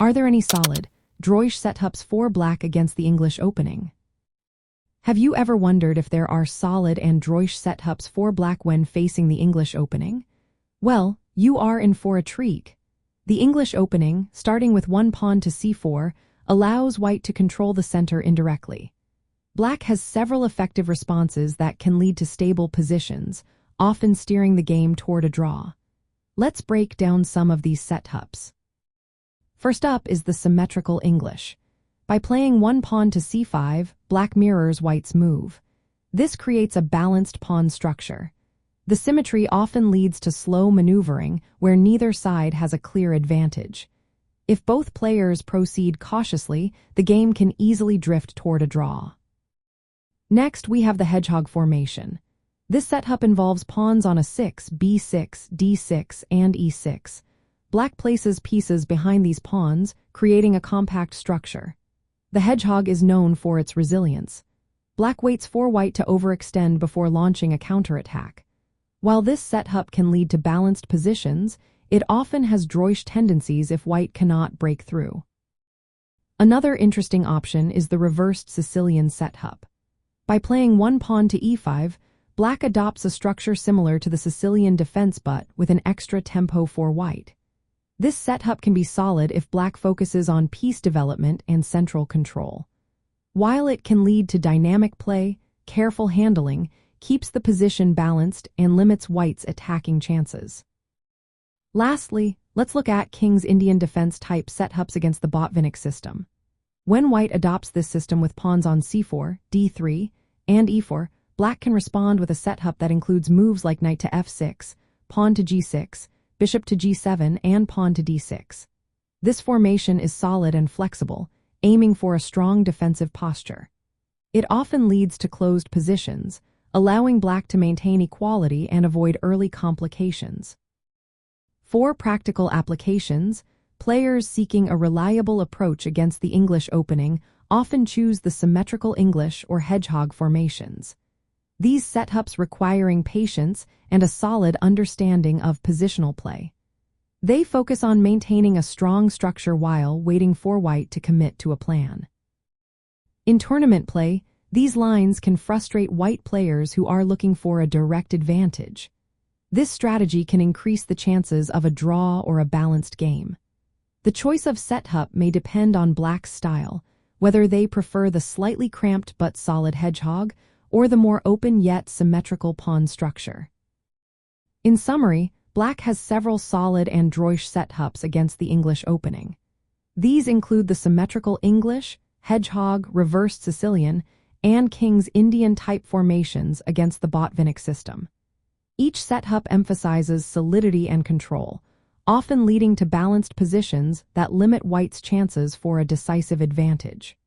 Are there any solid, Drawish setups for black against the English opening? Have you ever wondered if there are solid and Drawish setups for black when facing the English opening? Well, you are in for a treat. The English opening, starting with one pawn to c4, allows white to control the center indirectly. Black has several effective responses that can lead to stable positions, often steering the game toward a draw. Let's break down some of these setups. First up is the Symmetrical English. By playing one pawn to c5, black mirrors white's move. This creates a balanced pawn structure. The symmetry often leads to slow maneuvering, where neither side has a clear advantage. If both players proceed cautiously, the game can easily drift toward a draw. Next, we have the Hedgehog Formation. This setup involves pawns on a6, b6, d6, and e6. Black places pieces behind these pawns, creating a compact structure. The hedgehog is known for its resilience. Black waits for white to overextend before launching a counterattack. While this setup can lead to balanced positions, it often has Drawish tendencies if white cannot break through. Another interesting option is the reversed Sicilian setup. By playing one pawn to e5, black adopts a structure similar to the Sicilian defense but with an extra tempo for white. This setup can be solid if black focuses on piece development and central control. While it can lead to dynamic play, careful handling keeps the position balanced and limits white's attacking chances. Lastly, let's look at King's Indian defense type setups against the Botvinnik system. When white adopts this system with pawns on c4, d3, and e4, black can respond with a setup that includes moves like knight to f6, pawn to g6, bishop to g7, and pawn to d6. This formation is solid and flexible, aiming for a strong defensive posture. It often leads to closed positions, allowing black to maintain equality and avoid early complications. For practical applications, players seeking a reliable approach against the English opening often choose the Symmetrical English or Hedgehog formations. These setups requiring patience and a solid understanding of positional play. They focus on maintaining a strong structure while waiting for white to commit to a plan. In tournament play, these lines can frustrate white players who are looking for a direct advantage. This strategy can increase the chances of a draw or a balanced game. The choice of setup may depend on black's style, whether they prefer the slightly cramped but solid hedgehog or the more open yet symmetrical pawn structure. In summary, black has several solid and Drawish setups against the English opening. These include the Symmetrical English, Hedgehog, Reversed Sicilian, and King's Indian type formations against the Botvinnik system. Each setup emphasizes solidity and control, often leading to balanced positions that limit white's chances for a decisive advantage.